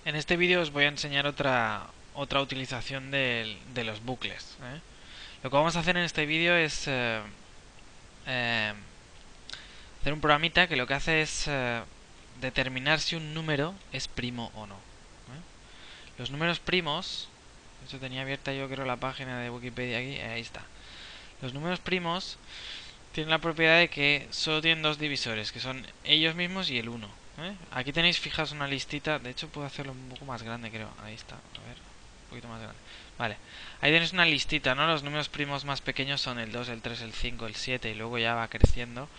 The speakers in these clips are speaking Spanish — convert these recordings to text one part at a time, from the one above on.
En este vídeo os voy a enseñar otra utilización de los bucles, ¿eh? Lo que vamos a hacer en este vídeo es eh, hacer un programita que lo que hace es determinar si un número es primo o no, ¿eh? Los números primos, de hecho tenía abierta yo creo la página de Wikipedia aquí, ahí está. Los números primos tienen la propiedad de que solo tienen dos divisores, que son ellos mismos y el 1. Aquí tenéis fijaos una listita, de hecho puedo hacerlo un poco más grande creo, ahí está, a ver, un poquito más grande. Vale, ahí tenéis una listita, ¿no? Los números primos más pequeños son el 2, el 3, el 5, el 7 y luego ya va creciendo.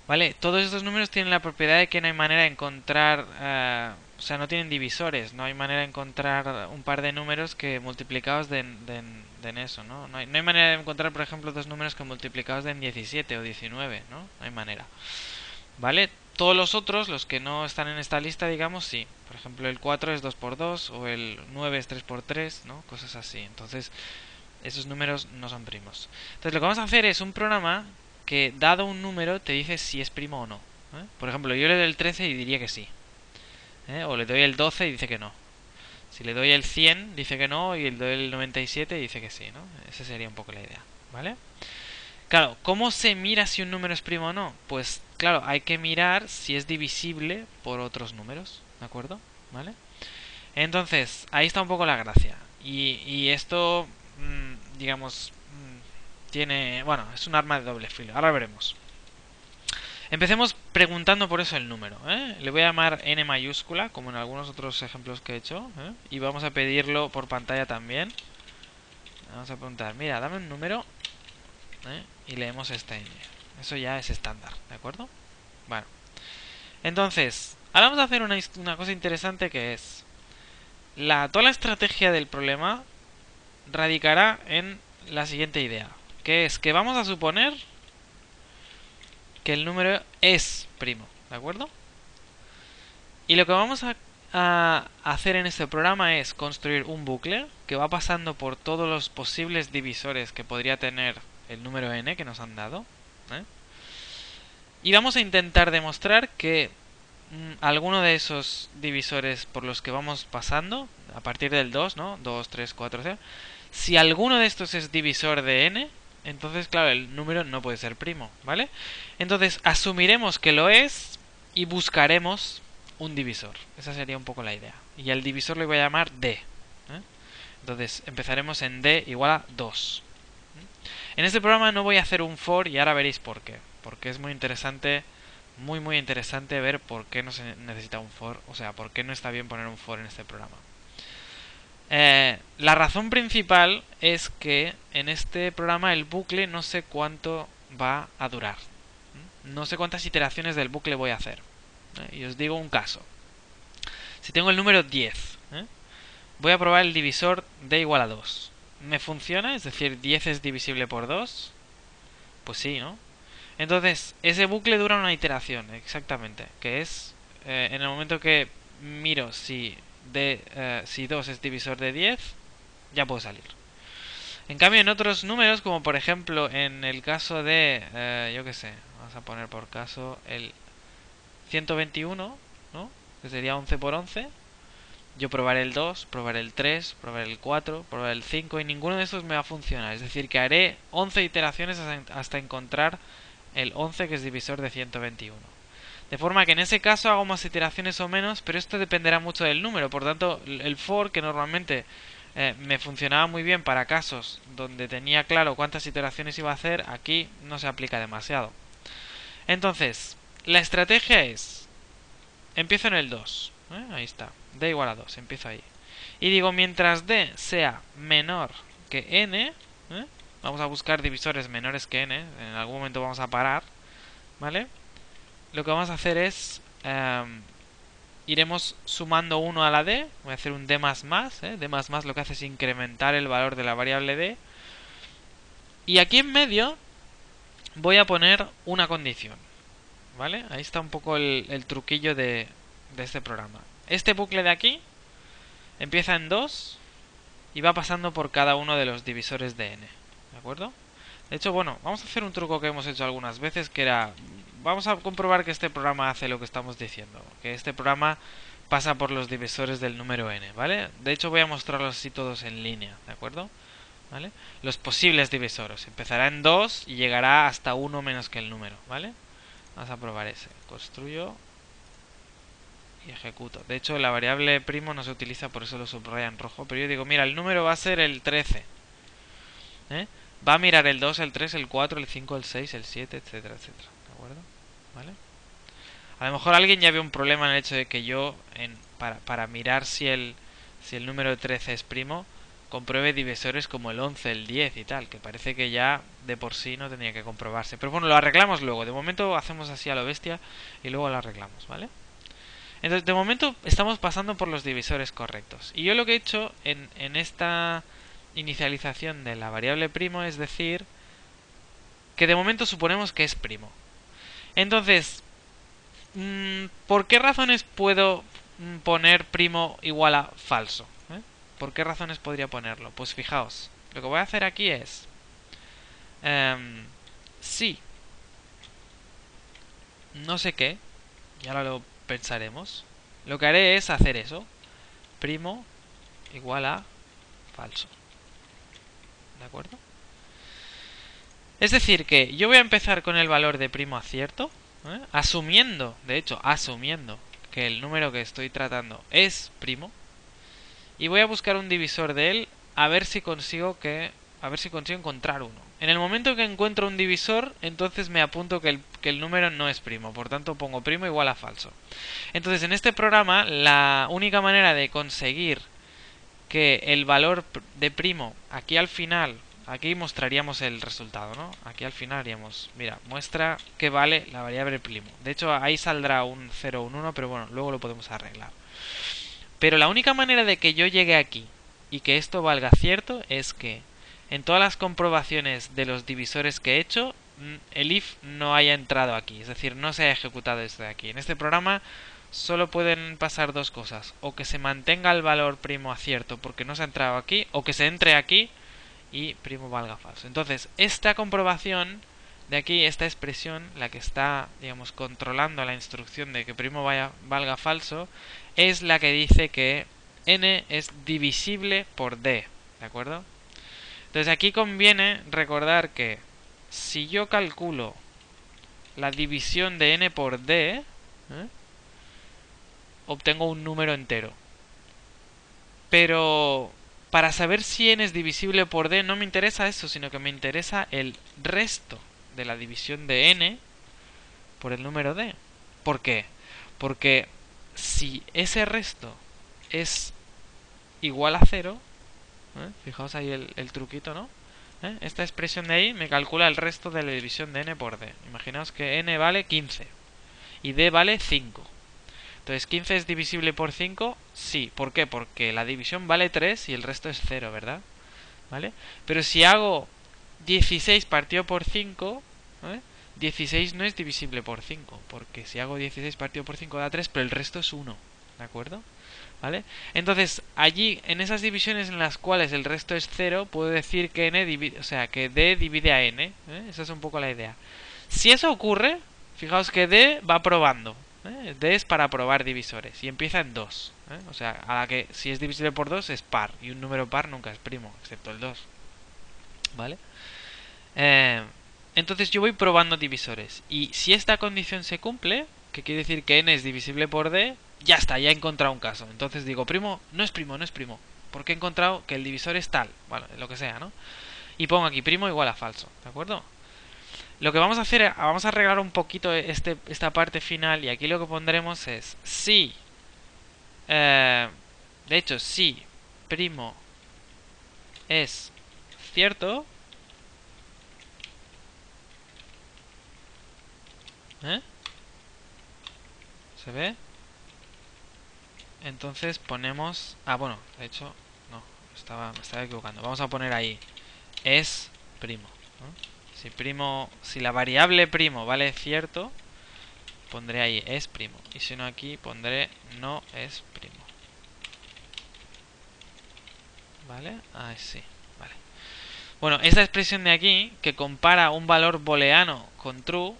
Vale, todos estos números tienen la propiedad de que no hay manera de encontrar, o sea, no tienen divisores, no hay manera de encontrar un par de números que multiplicados den eso, ¿no? No hay manera de encontrar, por ejemplo, dos números que multiplicados den 17 o 19, ¿no? No hay manera. ¿Vale? Todos los otros, los que no están en esta lista, digamos, sí. Por ejemplo, el 4 es 2 por 2 o el 9 es 3 por 3, ¿no? Cosas así. Entonces, esos números no son primos. Entonces, lo que vamos a hacer es un programa que, dado un número, te dice si es primo o no. Por ejemplo, yo le doy el 13 y diría que sí. O le doy el 12 y dice que no. Si le doy el 100 dice que no y le doy el 97 dice que sí, ¿no? Esa sería un poco la idea, ¿vale? Claro, ¿cómo se mira si un número es primo o no? Pues claro, hay que mirar si es divisible por otros números, ¿de acuerdo? ¿Vale? Entonces, ahí está un poco la gracia. Y esto, digamos, tiene, bueno, es un arma de doble filo. Ahora veremos. Empecemos preguntando por eso el número, ¿eh? Le voy a llamar n mayúscula, como en algunos otros ejemplos que he hecho, ¿eh? Y vamos a pedirlo por pantalla también. Vamos a preguntar, mira, dame un número, ¿eh? Y leemos este n. Eso ya es estándar, ¿de acuerdo? Bueno, entonces, ahora vamos a hacer una cosa interesante que es toda la estrategia del problema radicará en la siguiente idea, que es que vamos a suponer que el número es primo, ¿de acuerdo? Y lo que vamos a hacer en este programa es construir un bucle que va pasando por todos los posibles divisores que podría tener el número n que nos han dado, ¿eh? Y vamos a intentar demostrar que alguno de esos divisores por los que vamos pasando, a partir del 2, ¿no? 2, 3, 4, 0, si alguno de estos es divisor de n, entonces, claro, el número no puede ser primo, ¿vale? Entonces, asumiremos que lo es y buscaremos un divisor. Esa sería un poco la idea. Y al divisor le voy a llamar d, ¿eh? Entonces, empezaremos en d igual a 2. En este programa no voy a hacer un for y ahora veréis por qué. Porque es muy interesante, muy interesante ver por qué no se necesita un for, o sea, por qué no está bien poner un for en este programa. La razón principal es que en este programa el bucle no sé cuánto va a durar. No sé cuántas iteraciones del bucle voy a hacer. Y os digo un caso. Si tengo el número 10, voy a probar el divisor d igual a 2. ¿Me funciona? Es decir, 10 es divisible por 2. Pues sí, ¿no? Entonces, ese bucle dura una iteración, exactamente. Que es, en el momento que miro si 2 es divisor de 10, ya puedo salir. En cambio, en otros números, como por ejemplo en el caso de, yo qué sé, vamos a poner por caso el 121, ¿no? Que sería 11 por 11. Yo probaré el 2, probaré el 3, probaré el 4, probaré el 5 y ninguno de esos me va a funcionar. Es decir, que haré 11 iteraciones hasta encontrar el 11 que es divisor de 121. De forma que en ese caso hago más iteraciones o menos, pero esto dependerá mucho del número. Por tanto, el for, que normalmente me funcionaba muy bien para casos donde tenía claro cuántas iteraciones iba a hacer, aquí no se aplica demasiado. Entonces, la estrategia es, empiezo en el 2, ahí está, d igual a 2, empiezo ahí. Y digo, mientras d sea menor que n, vamos a buscar divisores menores que n, en algún momento vamos a parar, ¿vale? Lo que vamos a hacer es iremos sumando 1 a la d. Voy a hacer un d más más. D más más lo que hace es incrementar el valor de la variable d. Y aquí en medio voy a poner una condición, ¿vale? Ahí está un poco el truquillo de este programa. Este bucle de aquí empieza en 2 y va pasando por cada uno de los divisores de n, ¿de acuerdo? De hecho, bueno, vamos a hacer un truco que hemos hecho algunas veces, que era, vamos a comprobar que este programa hace lo que estamos diciendo, que este programa pasa por los divisores del número n, ¿vale? De hecho voy a mostrarlos así todos en línea, ¿de acuerdo? ¿Vale? Los posibles divisores. Empezará en 2 y llegará hasta 1 menos que el número, ¿vale? Vamos a probar ese. Construyo y ejecuto. De hecho, la variable primo no se utiliza, por eso lo subraya en rojo. Pero yo digo, mira, el número va a ser el 13. Va a mirar el 2, el 3, el 4, el 5, el 6, el 7, etcétera, etcétera. ¿De acuerdo? ¿Vale? A lo mejor alguien ya ve un problema en el hecho de que yo, para mirar si el número 13 es primo, compruebe divisores como el 11, el 10 y tal, que parece que ya de por sí no tendría que comprobarse. Pero bueno, lo arreglamos luego. De momento hacemos así a lo bestia y luego lo arreglamos, ¿vale? Entonces, de momento estamos pasando por los divisores correctos. Y yo lo que he hecho en esta inicialización de la variable primo es decir que de momento suponemos que es primo. Entonces, ¿por qué razones puedo poner primo igual a falso? ¿Por qué razones podría ponerlo? Pues fijaos, lo que voy a hacer aquí es si no sé qué, y ahora lo pensaremos, lo que haré es hacer eso, primo igual a falso. ¿De acuerdo? Es decir que yo voy a empezar con el valor de primo acierto, asumiendo, de hecho, asumiendo que el número que estoy tratando es primo, y voy a buscar un divisor de él a ver si consigo encontrar uno. En el momento que encuentro un divisor, entonces me apunto que el número no es primo, por tanto pongo primo igual a falso. Entonces en este programa la única manera de conseguir que el valor de primo aquí al final, aquí mostraríamos el resultado, ¿no? Aquí al final haríamos, mira, muestra que vale la variable primo. De hecho ahí saldrá un 0 o un 1, pero bueno, luego lo podemos arreglar. Pero la única manera de que yo llegue aquí y que esto valga cierto es que en todas las comprobaciones de los divisores que he hecho, el if no haya entrado aquí, es decir, no se haya ejecutado esto de aquí. En este programa solo pueden pasar dos cosas, o que se mantenga el valor primo acierto porque no se ha entrado aquí, o que se entre aquí y primo valga falso. Entonces, esta comprobación de aquí, esta expresión, la que está, digamos, controlando la instrucción de que primo valga falso, es la que dice que n es divisible por d, ¿de acuerdo? Entonces aquí conviene recordar que si yo calculo la división de n por d, obtengo un número entero. Pero para saber si n es divisible por d no me interesa eso, sino que me interesa el resto de la división de n por el número d. ¿Por qué? Porque si ese resto es igual a 0, fijaos ahí el truquito, ¿no? Esta expresión de ahí me calcula el resto de la división de n por d. Imaginaos que n vale 15 y d vale 5. Entonces, ¿15 es divisible por 5? Sí. ¿Por qué? Porque la división vale 3 y el resto es 0, ¿verdad? ¿Vale? Pero si hago 16 partido por 5, 16 no es divisible por 5, porque si hago 16 partido por 5 da 3, pero el resto es 1, ¿de acuerdo? ¿Vale? Entonces, allí, en esas divisiones en las cuales el resto es 0, puedo decir que que d divide a n, esa es un poco la idea. Si eso ocurre, fijaos que d va probando, d es para probar divisores, y empieza en 2, o sea, a la que si es divisible por 2 es par, y un número par nunca es primo, excepto el 2, ¿vale? Entonces yo voy probando divisores, y si esta condición se cumple, que quiere decir que n es divisible por d, ya está, ya he encontrado un caso. Entonces digo, primo, no es primo, porque he encontrado que el divisor es tal, bueno, lo que sea, ¿no? Y pongo aquí primo igual a falso, ¿de acuerdo? Lo que vamos a hacer, vamos a arreglar un poquito esta parte final, y aquí lo que pondremos es si, de hecho, si primo es cierto, ¿se ve? Entonces ponemos... bueno, de hecho, no, me estaba equivocando. Vamos a poner ahí, es primo, ¿no? Si la variable primo vale cierto, pondré ahí es primo. Y si no, aquí pondré no es primo. ¿Vale? Sí, vale. Bueno, esta expresión de aquí, que compara un valor booleano con true,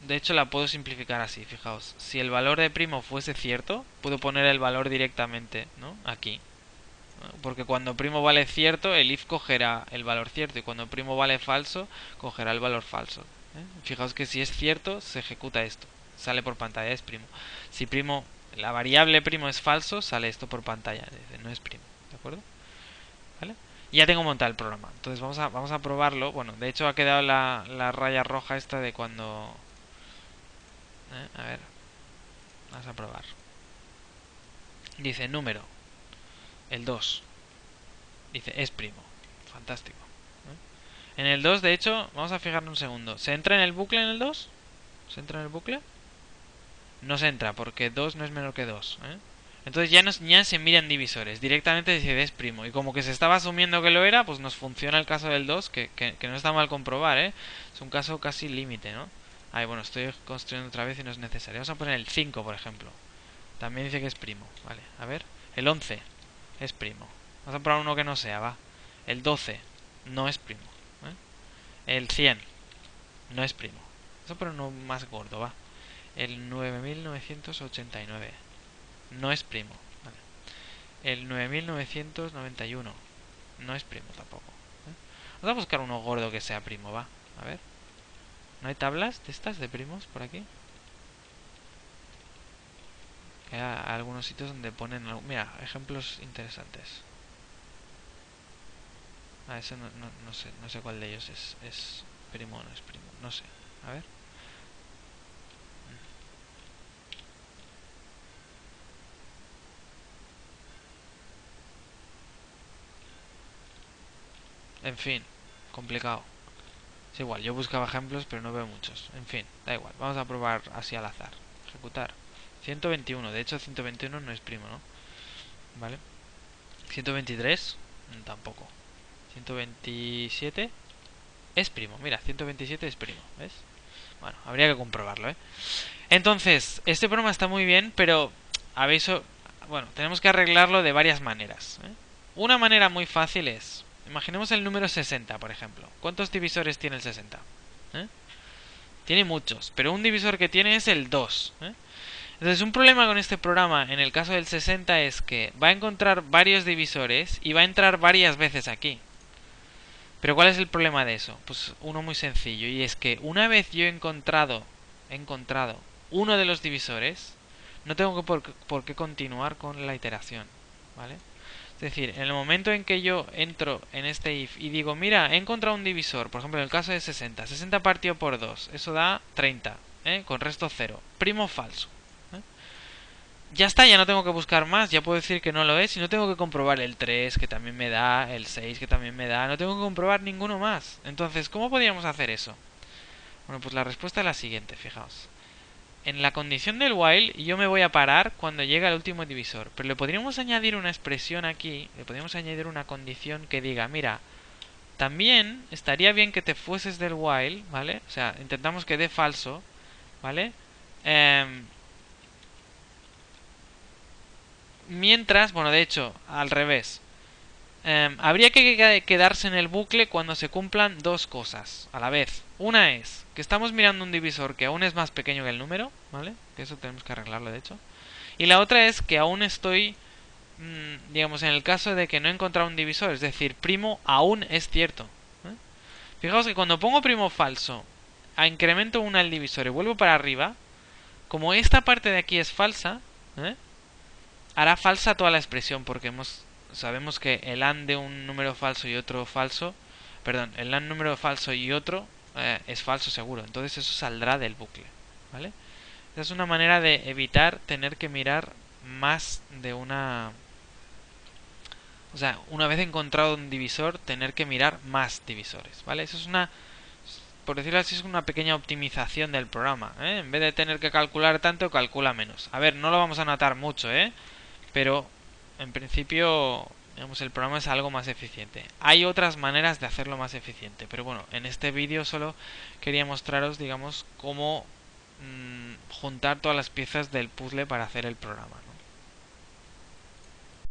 de hecho la puedo simplificar así, fijaos. Si el valor de primo fuese cierto, puedo poner el valor directamente, ¿no? Aquí. Porque cuando primo vale cierto, el if cogerá el valor cierto, y cuando primo vale falso, cogerá el valor falso. Fijaos que si es cierto, se ejecuta esto. Sale por pantalla, es primo. Si primo, la variable primo es falso, sale esto por pantalla. No es primo, ¿de acuerdo? ¿Vale? Y ya tengo montado el programa. Entonces vamos a probarlo. Bueno, de hecho ha quedado la raya roja esta de cuando... a ver, vamos a probar. Dice número, el 2. Dice es primo. Fantástico. En el 2, de hecho, vamos a fijarnos un segundo. ¿Se entra en el bucle en el 2? ¿Se entra en el bucle? No se entra, porque 2 no es menor que 2. Entonces ya se miran divisores. Directamente dice es primo. Y como que se estaba asumiendo que lo era, pues nos funciona el caso del 2, que no está mal comprobar, ¿eh? Es un caso casi límite, ¿no? Ay, bueno, estoy construyendo otra vez y no es necesario. Vamos a poner el 5, por ejemplo. También dice que es primo. Vale, a ver. El 11 es primo. Vamos a probar uno que no sea, va. El 12 no es primo. El 100 no es primo. Vamos a poner uno más gordo, va. El 9989 no es primo. Vale. El 9991 no es primo tampoco. Vamos a buscar uno gordo que sea primo, va. A ver. ¿No hay tablas de estas de primos por aquí? Hay algunos sitios donde ponen... Mira, ejemplos interesantes. Ese no sé cuál de ellos es primo o no es primo. No sé. A ver. En fin, complicado. Es igual, yo buscaba ejemplos pero no veo muchos. En fin, da igual. Vamos a probar así al azar. Ejecutar. 121, de hecho 121 no es primo, ¿no? Vale. 123, tampoco. 127 es primo. Mira, 127 es primo, ¿ves? Bueno, habría que comprobarlo, ¿eh? Entonces, este programa está muy bien, pero bueno, tenemos que arreglarlo de varias maneras, ¿eh? Una manera muy fácil es... Imaginemos el número 60, por ejemplo. ¿Cuántos divisores tiene el 60? Tiene muchos, pero un divisor que tiene es el 2. Entonces, un problema con este programa, en el caso del 60, es que va a encontrar varios divisores y va a entrar varias veces aquí. Pero ¿cuál es el problema de eso? Pues uno muy sencillo, y es que una vez yo he encontrado uno de los divisores, no tengo por qué continuar con la iteración, ¿vale? Es decir, en el momento en que yo entro en este if y digo, mira, he encontrado un divisor, por ejemplo en el caso de 60, 60 partido por 2, eso da 30, con resto 0, primo falso. Ya está, ya no tengo que buscar más, ya puedo decir que no lo es y no tengo que comprobar el 3 que también me da, el 6 que también me da, no tengo que comprobar ninguno más. Entonces, ¿cómo podríamos hacer eso? Bueno, pues la respuesta es la siguiente, fijaos. En la condición del while yo me voy a parar cuando llega el último divisor, pero le podríamos añadir una expresión aquí, le podríamos añadir una condición que diga, mira, también estaría bien que te fueses del while, ¿vale? O sea, intentamos que dé falso, ¿vale? Mientras, bueno, de hecho, al revés. Habría que quedarse en el bucle cuando se cumplan dos cosas a la vez. Una es que estamos mirando un divisor que aún es más pequeño que el número, ¿vale? Que eso tenemos que arreglarlo, de hecho. Y la otra es que aún estoy, digamos, en el caso de que no he encontrado un divisor, es decir, primo aún es cierto. Fijaos que cuando pongo primo falso, incremento 1 al divisor y vuelvo para arriba, como esta parte de aquí es falsa, hará falsa toda la expresión porque sabemos que el AND de un número falso y otro falso, perdón, el AND número falso y otro es falso seguro, entonces eso saldrá del bucle, ¿vale? Esa es una manera de evitar tener que mirar más de una... O sea, una vez encontrado un divisor, tener que mirar más divisores, ¿vale? Eso es una... Por decirlo así, es una pequeña optimización del programa, En vez de tener que calcular tanto, calcula menos. A ver, no lo vamos a notar mucho, pero en principio, digamos, el programa es algo más eficiente. Hay otras maneras de hacerlo más eficiente, pero bueno, en este vídeo solo quería mostraros, digamos, cómo juntar todas las piezas del puzzle para hacer el programa.